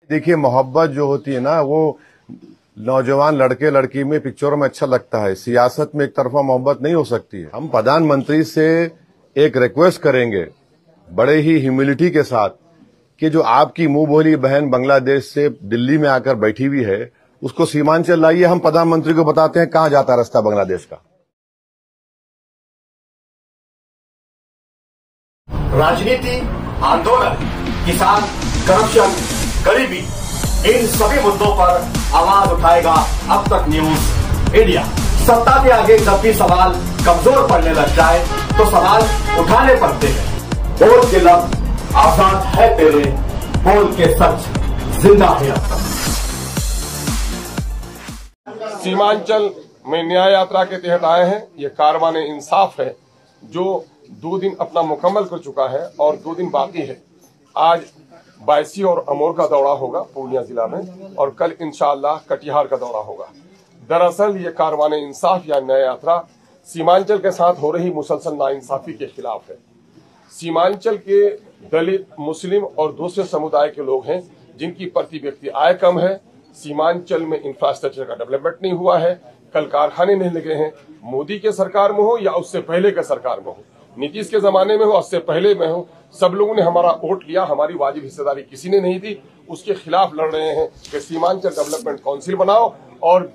देखिए, मोहब्बत जो होती है ना, वो नौजवान लड़के लड़की में पिक्चरों में अच्छा लगता है। सियासत में एक तरफा मोहब्बत नहीं हो सकती है। हम प्रधानमंत्री से एक रिक्वेस्ट करेंगे बड़े ही ह्यूमिलिटी के साथ कि जो आपकी मुंह बोली बहन बांग्लादेश से दिल्ली में आकर बैठी हुई है, उसको सीमांचल लाइए। हम प्रधानमंत्री को बताते हैं कहां जाता रास्ता बांग्लादेश का। राजनीति, आंदोलन, किसान, करप्शन, गरीबी, इन सभी मुद्दों पर आवाज उठाएगा अब तक न्यूज इंडिया। सत्ता के आगे जब भी सवाल कमजोर पड़ने लग जाए तो सवाल उठाने पड़ते हैं। बोल के लफ्ज आजाद है तेरे, बोल के सच जिंदा है अब तक। सीमांचल में न्याय यात्रा के तहत आए हैं। ये कारवान इंसाफ है जो 2 दिन अपना मुकम्मल कर चुका है और 2 दिन बाकी है। आज बायसी और अमोर का दौरा होगा पूर्णिया जिला में और कल इंशाअल्लाह कटिहार का दौरा होगा। दरअसल ये कारवान इंसाफ या न्याय यात्रा सीमांचल के साथ हो रही मुसलसल नाइंसाफी के खिलाफ है। सीमांचल के दलित, मुस्लिम और दूसरे समुदाय के लोग हैं जिनकी प्रति व्यक्ति आय कम है। सीमांचल में इंफ्रास्ट्रक्चर का डेवलपमेंट नहीं हुआ है, कल कारखाने नहीं लगे हैं। मोदी के सरकार में हो या उससे पहले के सरकार में हो, नीतीश के जमाने में हो, उससे पहले में हो, सब लोगों ने हमारा वोट लिया, हमारी वाजिब हिस्सेदारी किसी ने नहीं दी। उसके खिलाफ लड़ रहे हैं कि सीमांचल डेवलपमेंट काउंसिल बनाओ और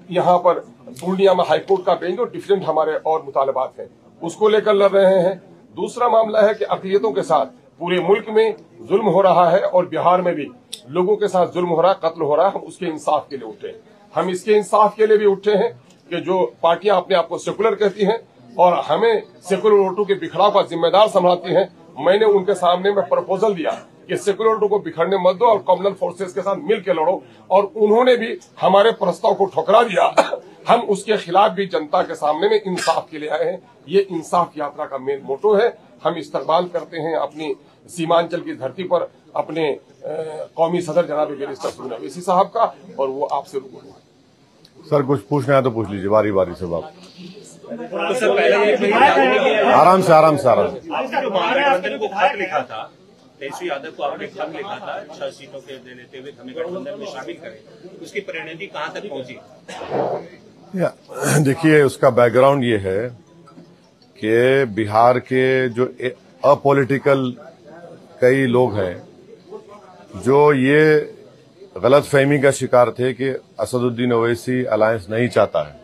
यहाँ पर पूर्णिया में हाईकोर्ट का बेंच, जो डिफरेंट हमारे और मुतालबात हैं, उसको लेकर लड़ रहे हैं। दूसरा मामला है कि अक़लियतों के साथ पूरे मुल्क में जुल्म हो रहा है और बिहार में भी लोगों के साथ जुल्म हो रहा है, कत्ल हो रहा है। हम उसके इंसाफ के लिए उठे हैं। हम इसके इंसाफ के लिए भी उठे हैं कि जो पार्टियां अपने आप को सेकुलर कहती हैं और हमें सेकुलर वोटों के बिखराव का जिम्मेदार समझती हैं, मैंने उनके सामने में प्रपोजल दिया कि सेकुलर वोटों को बिखरने मत दो और कम्युनल फोर्सेस के साथ मिलकर लड़ो, और उन्होंने भी हमारे प्रस्ताव को ठुकरा दिया। हम उसके खिलाफ भी जनता के सामने में इंसाफ के लिए आए हैं। ये इंसाफ यात्रा का मेन मोटो है। हम इस्तकबाल करते हैं अपनी सीमांचल की धरती पर अपने कौमी सदर जनाब बैरिस्टर सुखना अवैसी साहब का, और वो आपसे रूबरू है। सर, कुछ पूछना है तो पूछ लीजिए, बारी बारी से बात। तो सर, पहले आराम से महागठबंधन को खत लिखा था, तेजस्वी यादव को आपने खत लिखा था 6 सीटों के दे लेते हुए हमें गठबंधन में शामिल करें, उसकी परिणति कहां तक पहुंची? देखिए, उसका बैकग्राउंड ये है कि बिहार के जो अपॉलिटिकल कई लोग हैं जो ये गलतफहमी का शिकार थे कि असदुद्दीन ओवैसी अलायंस नहीं चाहता है।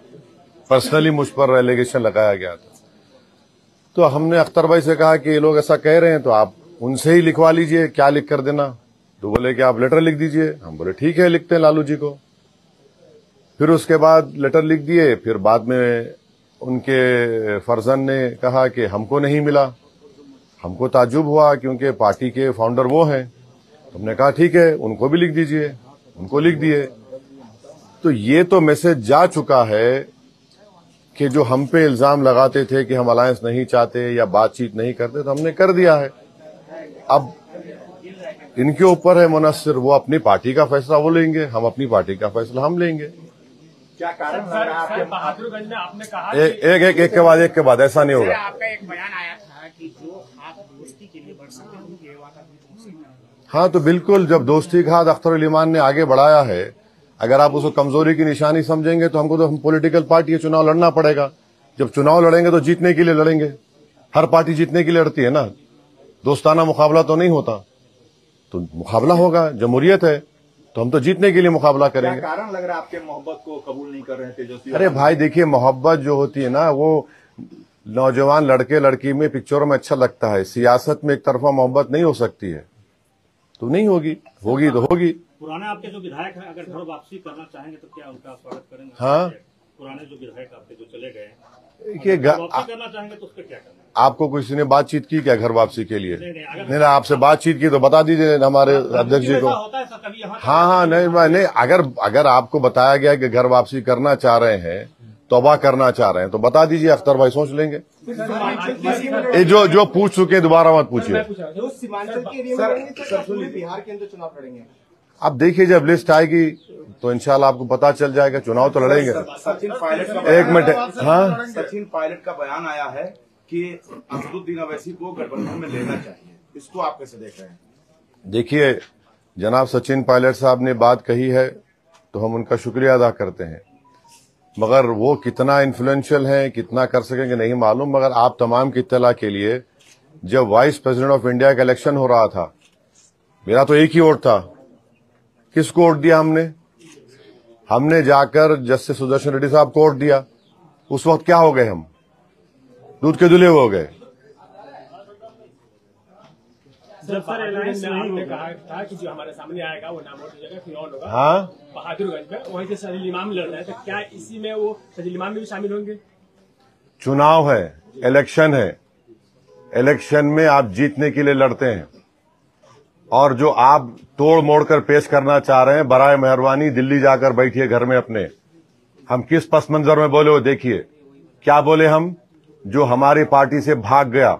पर्सनली मुझ पर एलिगेशन लगाया गया था, तो हमने अख्तर भाई से कहा कि ये लोग ऐसा कह रहे हैं तो आप उनसे ही लिखवा लीजिए, क्या लिख कर देना। तो बोले कि आप लेटर लिख दीजिए। हम बोले ठीक है, लिखते हैं लालू जी को। फिर उसके बाद लेटर लिख दिए। फिर बाद में उनके फर्जन ने कहा कि हमको नहीं मिला। हमको ताज्जुब हुआ क्योंकि पार्टी के फाउंडर वो हैं। तो हमने कहा ठीक है, उनको भी लिख दीजिए। उनको लिख दिए। तो ये तो मैसेज जा चुका है कि जो हम पे इल्जाम लगाते थे कि हम अलायंस नहीं चाहते या बातचीत नहीं करते, तो हमने कर दिया है। अब इनके ऊपर है मुनस्सिर, वो अपनी पार्टी का फैसला वो लेंगे, हम अपनी पार्टी का फैसला हम लेंगे। क्या कारण लग रहा है? बहादुरगंज में आपने कहा एक के बाद ऐसा नहीं होगा। आपका एक बयान आया था कि जो आप दोस्ती के लिए बढ़ सकते हैं ये वादा भी। हाँ, तो बिल्कुल, जब दोस्ती का हाथ अख्तर अली मान ने आगे बढ़ाया है, अगर आप उसको कमजोरी की निशानी समझेंगे तो हमको तो हम पॉलिटिकल पार्टी है, चुनाव लड़ना पड़ेगा। जब चुनाव लड़ेंगे तो जीतने के लिए लड़ेंगे। हर पार्टी जीतने के लिए लड़ती है ना, दोस्ताना मुकाबला तो नहीं होता। तो मुकाबला होगा, जमहूरियत है, तो हम तो जीतने के लिए मुकाबला करेंगे। क्या कारण लग रहा है आपके मोहब्बत को कबूल नहीं कर रहे हैं तेजस्वी? अरे भाई, देखिए, मोहब्बत जो होती है ना, वो नौजवान लड़के लड़की में पिक्चरों में अच्छा लगता है। सियासत में एक तरफा मोहब्बत नहीं हो सकती है, तो नहीं होगी। होगी तो होगी। पुराने आपके जो विधायक हैं अगर घर वापसी करना चाहेंगे तो क्या उनका स्वागत करेंगे? हाँ, पुराने जो विधायक आपके जो चले गए हैं, देखिए, वापसी करना चाहेंगे तो उसका क्या करना? आपको किसी ने बातचीत की क्या घर वापसी के लिए? नहीं, आपसे बातचीत की तो बता दीजिए हमारे अध्यक्ष जी को। हाँ, नहीं, अगर आपको बताया गया कि घर वापसी करना चाह रहे हैं, तौबा करना चाह रहे हैं, तो बता दीजिए, अख्तर भाई सोच लेंगे। जो पूछ चुके हैं दोबारा मत पूछिए। बिहार के अंदर चुनाव लड़ेंगे। अब देखिए, जब लिस्ट आएगी तो इंशाल्लाह आपको पता चल जाएगा। चुनाव तो लड़ेंगे। सचिन पायलट का एक मिनट। हाँ, सचिन पायलट का बयान आया है कि असदुद्दीन ओवैसी को गठबंधन में लेना चाहिए। इसको आप कैसे देख रहे हैं? देखिए, जनाब सचिन पायलट साहब ने बात कही है तो हम उनका शुक्रिया अदा करते हैं, मगर वो कितना इन्फ्लुएंशियल है, कितना कर सकेंगे नहीं मालूम। मगर आप तमाम की इत्तला के लिए, जब वाइस प्रेसिडेंट ऑफ इंडिया का इलेक्शन हो रहा था, मेरा तो एक ही वोट था। किसको वोट दिया हमने जाकर जस्टिस सुदर्शन रेड्डी साहब को वोट दिया। उस वक्त क्या हो गए, हम दूध के धुले हो गए। जब सर अलायंस नहीं होगा, कहा था कि जो हमारे सामने आएगा वो नाम हो जाएगा, फिर और होगा। हाँ, बहादुरगंज में वहीं से सजील इमाम लड़ रहे हैं, तो क्या इसी में वो सजील इमाम भी शामिल होंगे? चुनाव है, इलेक्शन है, इलेक्शन में आप जीतने के लिए लड़ते हैं, और जो आप तोड़ मोड़ कर पेश करना चाह रहे हैं, बराए मेहरबानी दिल्ली जाकर बैठिए घर में अपने। हम किस पस मंजर में बोले वो देखिए। क्या बोले हम? जो हमारी पार्टी से भाग गया,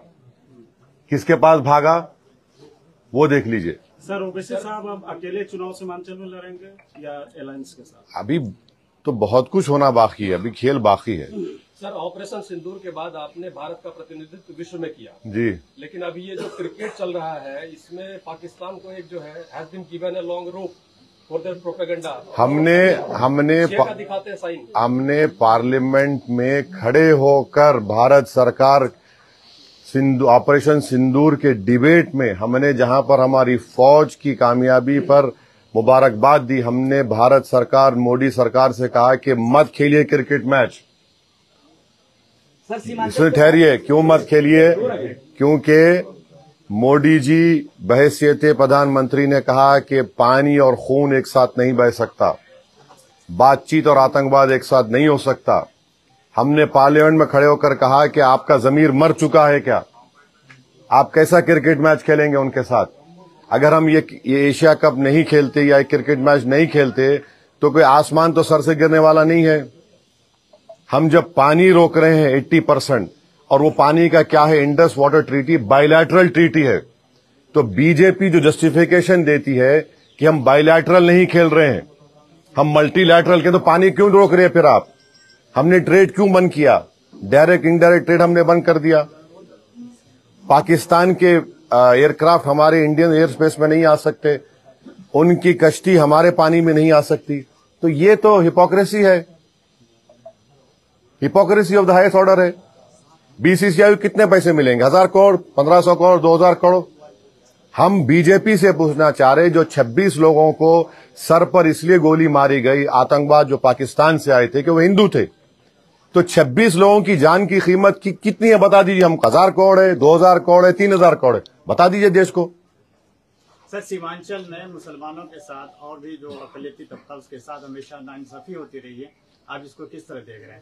किसके पास भागा वो देख लीजिए। सर ओवैसी साहब अब अकेले चुनाव सीमांचल में लड़ेंगे या अलायंस के साथ? अभी तो बहुत कुछ होना बाकी है, अभी खेल बाकी है। सर ऑपरेशन सिंदूर के बाद आपने भारत का प्रतिनिधित्व विश्व में किया जी, लेकिन अभी ये जो क्रिकेट चल रहा है, इसमें पाकिस्तान को एक जो है has been given a long rope for their propaganda. दिखाते हैं साइन। हमने पार्लियामेंट में खड़े होकर भारत सरकार ऑपरेशन सिंदूर के डिबेट में हमने जहां पर हमारी फौज की कामयाबी पर मुबारकबाद दी, हमने भारत सरकार, मोदी सरकार से कहा कि मत खेलिए क्रिकेट मैच। इसमें ठहरिए, क्यों मत खेलिए? क्योंकि मोदी जी बहैसियत प्रधानमंत्री ने कहा कि पानी और खून एक साथ नहीं बह सकता, बातचीत और आतंकवाद एक साथ नहीं हो सकता। हमने पार्लियामेंट में खड़े होकर कहा कि आपका जमीर मर चुका है क्या? आप कैसा क्रिकेट मैच खेलेंगे उनके साथ? अगर हम ये एशिया कप नहीं खेलते या क्रिकेट मैच नहीं खेलते तो कोई आसमान तो सर से गिरने वाला नहीं है। हम जब पानी रोक रहे हैं 80%, और वो पानी का क्या है? Indus water treaty bilateral treaty है। तो बीजेपी जो जस्टिफिकेशन देती है कि हम बायलैटरल नहीं खेल रहे हैं, हम मल्टीलैटरल के, तो पानी क्यों रोक रहे हैं फिर आप? हमने ट्रेड क्यों बंद किया? डायरेक्ट इनडायरेक्ट ट्रेड हमने बंद कर दिया। पाकिस्तान के एयरक्राफ्ट हमारे इंडियन एयर स्पेस में नहीं आ सकते, उनकी कश्ती हमारे पानी में नहीं आ सकती। तो ये तो हिपोक्रेसी है, hypocrisy of the highest order है। बीसीसीआई को कितने पैसे मिलेंगे? 1000 करोड़, 1500 करोड़, 2000 करोड़। हम बीजेपी से पूछना चाह रहे, जो 26 लोगों को सर पर इसलिए गोली मारी गई, आतंकवाद जो पाकिस्तान से आए थे, कि वो हिंदू थे, तो 26 लोगों की जान की कीमत कितनी है बता दीजिए। हम 1000 करोड़ है, 2000 करोड़ है, 3000 करोड़ है, बता दीजिए देश को। सर सीमांचल में मुसलमानों के साथ और भी जो अकलियती तबका उसके साथ हमेशा नाइंसाफी होती रही है, आप इसको किस तरह देख रहे हैं?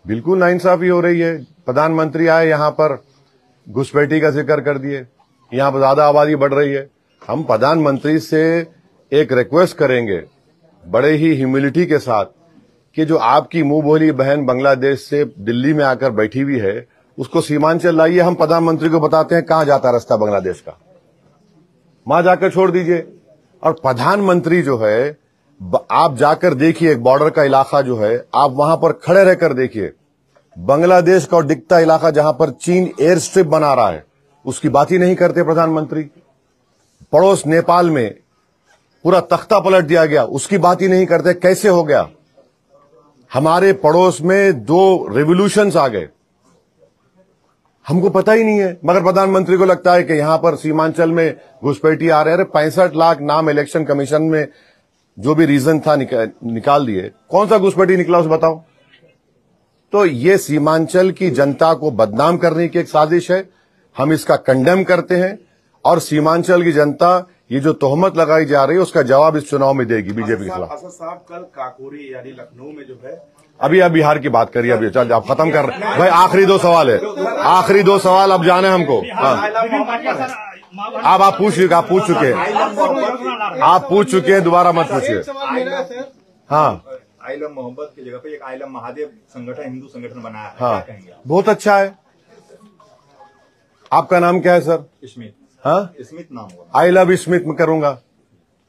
बिल्कुल नाइंसाफी हो रही है। प्रधानमंत्री आए यहां पर, घुसपैठी का जिक्र कर दिए, यहां पर ज्यादा आबादी बढ़ रही है। हम प्रधानमंत्री से एक रिक्वेस्ट करेंगे बड़े ही ह्यूमिलिटी के साथ कि जो आपकी मुंह बोली बहन बांग्लादेश से दिल्ली में आकर बैठी हुई है, उसको सीमांचल लाइए। हम प्रधानमंत्री को बताते हैं कहां जाता रास्ता बांग्लादेश का, वहां जाकर छोड़ दीजिए। और प्रधानमंत्री जो है, आप जाकर देखिए, बॉर्डर का इलाका जो है, आप वहां पर खड़े रहकर देखिए, बांग्लादेश का और दिखता इलाका जहां पर चीन एयर स्ट्रिप बना रहा है, उसकी बात ही नहीं करते प्रधानमंत्री। पड़ोस नेपाल में पूरा तख्ता पलट दिया गया, उसकी बात ही नहीं करते। कैसे हो गया? हमारे पड़ोस में 2 रेवोल्यूशंस आ गए, हमको पता ही नहीं है। मगर प्रधानमंत्री को लगता है कि यहां पर सीमांचल में घुसपैठी आ रहे हैं। 65 लाख नाम इलेक्शन कमीशन में जो भी रीजन था निकाल दिए, कौन सा घुसपैठी निकला उसे बताओ। तो ये सीमांचल की जनता को बदनाम करने की एक साजिश है, हम इसका कंडेम करते हैं। और सीमांचल की जनता ये जो तोहमत लगाई जा रही है उसका जवाब इस चुनाव में देगी बीजेपी के खिलाफ। असद साहब कल काकोरी यानी लखनऊ में जो है, अभी आप बिहार की बात करिए, अभी चल आप खत्म कर रहे हैं भाई। आखिरी 2 सवाल है, आखिरी 2 सवाल अब जाने हमको। आप पूछ चुके, आप पूछ चुके हैं, आप पूछ चुके हैं, दोबारा मत पूछिए। हाँ, आइलम मोहब्बत की जगह पे एक आइलम महादेव संगठन, हिंदू संगठन बनाया है, हाँ, क्या कहेंगे आप? बहुत अच्छा है। आपका नाम क्या है सर? स्मिथ। हाँ, स्मिथ नाम हुआ। आई लव स्मिथ में करूंगा।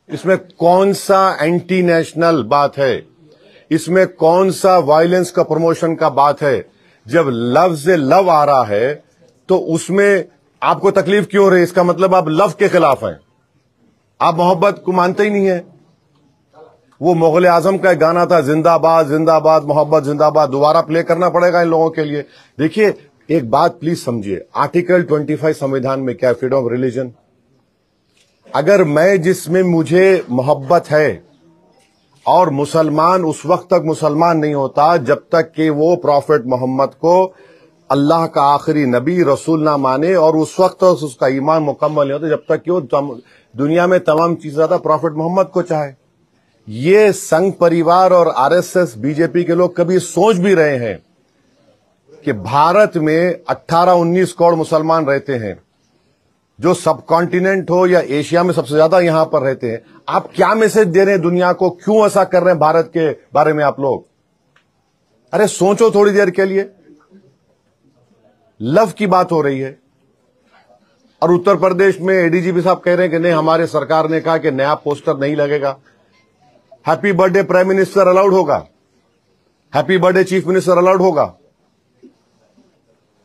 इसमें कौन सा एंटी नेशनल बात है? इसमें कौन सा वायलेंस का प्रमोशन का बात है? जब लव से लव आ रहा है तो उसमें आपको तकलीफ क्यों हो रही है? इसका मतलब आप लव के खिलाफ हैं। आप मोहब्बत को मानते ही नहीं है। वो मुगल आजम का एक गाना था, जिंदाबाद जिंदाबाद मोहब्बत जिंदाबाद, दोबारा प्ले करना पड़ेगा इन लोगों के लिए। देखिए एक बात प्लीज समझिए, आर्टिकल 25 संविधान में क्या, फ्रीडम ऑफ रिलीजन। अगर मैं जिसमें मुझे मोहब्बत है और मुसलमान उस वक्त तक मुसलमान नहीं होता जब तक कि वो प्रॉफिट मोहम्मद को अल्लाह का आखिरी नबी रसूल ना माने, और उस वक्त तक उसका ईमान मुकम्मल नहीं होता जब तक कि वो दुनिया में तमाम चीजें ज्यादा प्रॉफिट मोहम्मद को चाहे। ये संघ परिवार और आरएसएस बीजेपी के लोग कभी सोच भी रहे हैं कि भारत में 18-19 करोड़ मुसलमान रहते हैं, जो सब कॉन्टिनेंट हो या एशिया में सबसे ज्यादा यहां पर रहते हैं। आप क्या मैसेज दे रहे हैं दुनिया को, क्यों ऐसा कर रहे हैं भारत के बारे में आप लोग? अरे सोचो थोड़ी देर के लिए। लव की बात हो रही है और उत्तर प्रदेश में एडीजीपी साहब कह रहे हैं कि नहीं, हमारे सरकार ने कहा कि नया पोस्टर नहीं लगेगा। Happy birthday prime minister allowed होगा, happy birthday chief minister allowed होगा।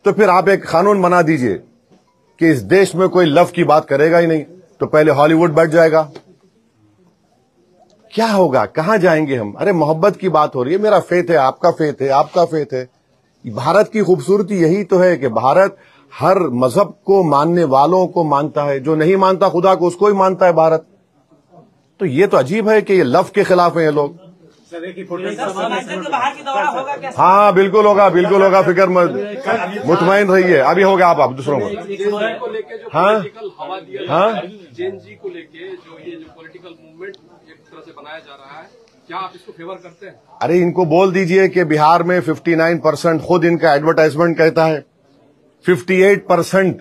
तो फिर आप एक कानून बना दीजिए कि इस देश में कोई लव की बात करेगा ही नहीं, तो पहले हॉलीवुड बैठ जाएगा। क्या होगा, कहां जाएंगे हम? अरे मोहब्बत की बात हो रही है, मेरा फेथ है, आपका फेथ है, आपका फेथ है। भारत की खूबसूरती यही तो है कि भारत हर मजहब को मानने वालों को मानता है, जो नहीं मानता खुदा को उसको ही मानता है भारत। तो ये तो अजीब है कि ये लव के खिलाफ है ये लोग। हाँ बिल्कुल होगा, बिल्कुल होगा, फिक्र मुतमईन रहिए। अभी होगा, आप दूसरों को हाँ हाँ जेन जी को लेके जो ये जो पॉलिटिकल मूवमेंट एक तरह से बनाया जा रहा है, क्या आप इसको फेवर करते हैं? अरे इनको बोल दीजिए कि बिहार में 59% खुद इनका एडवर्टाइजमेंट कहता है, 58%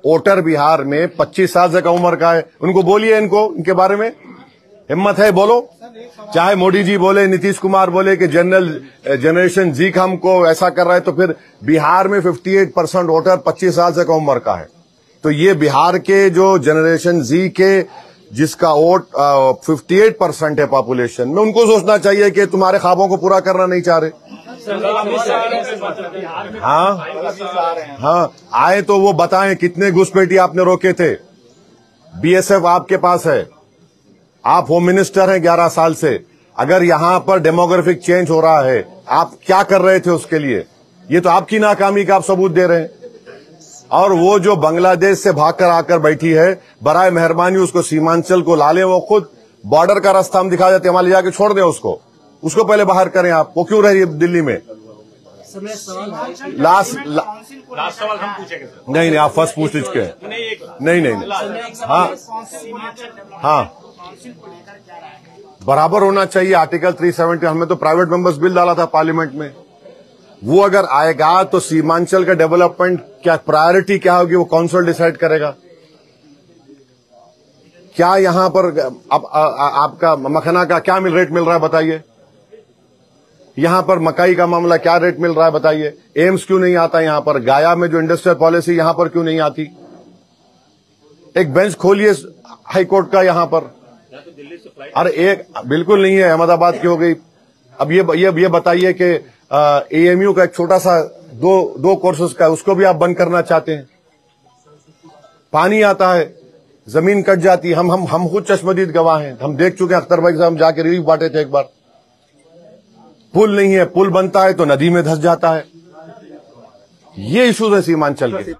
वोटर बिहार में 25 साल से कम उम्र का है। उनको बोलिए, इनके बारे में हिम्मत है बोलो। चाहे मोदी जी बोले, नीतीश कुमार बोले कि जनरेशन जी हमको ऐसा कर रहा है, तो फिर बिहार में 58% वोटर 25 साल से कम उम्र का है। तो ये बिहार के जो जनरेशन जी के जिसका वोट 58% है पॉपुलेशन में, उनको सोचना चाहिए कि तुम्हारे ख्वाबों को पूरा करना नहीं चाह रहे। हाँ आए तो वो बताएं कितने घुसपैठी आपने रोके थे। बीएसएफ आपके पास है, आप होम मिनिस्टर हैं 11 साल से। अगर यहां पर डेमोग्राफिक चेंज हो रहा है, आप क्या कर रहे थे उसके लिए? ये तो आपकी नाकामी का आप सबूत दे रहे हैं। और वो जो बांग्लादेश से भागकर आकर बैठी है, बराए मेहरबानी उसको सीमांचल को ला लें। वो खुद बॉर्डर का रास्ता हम दिखा देते हैं, वहां ले जाके छोड़ दें उसको पहले बाहर करें। आप वो क्यों रह रही है दिल्ली में? लास्ट सवाल हम पूछेंगे सर। नहीं आप फर्स्ट पूछ लीजिए। नहीं हाँ बराबर होना चाहिए। आर्टिकल 370 हमने तो प्राइवेट मेंबर्स बिल डाला था पार्लियामेंट में। वो अगर आएगा तो सीमांचल का डेवलपमेंट क्या प्रायोरिटी क्या होगी, वो काउंसिल डिसाइड करेगा। क्या यहां पर आपका मखना का क्या रेट मिल रहा है बताइए? यहां पर मकाई का मामला क्या रेट मिल रहा है बताइए? एम्स क्यों नहीं आता यहां पर? गाया में जो इंडस्ट्रियल पॉलिसी यहां पर क्यों नहीं आती? एक बेंच खोलिए हाईकोर्ट का यहां पर। अरे एक बिल्कुल नहीं है, अहमदाबाद की हो गई। अब ये बताइए कि एएमयू का एक छोटा सा दो कोर्सेज का, उसको भी आप बंद करना चाहते हैं। पानी आता है, जमीन कट जाती है। हम खुद चश्मदीद गवाह हैं, हम देख चुके हैं। अख्तर भाई साहब हम जाके रिलीफ बांटे थे एक बार। पुल नहीं है, पुल बनता है तो नदी में धंस जाता है। ये इश्यूज है सीमांचल के।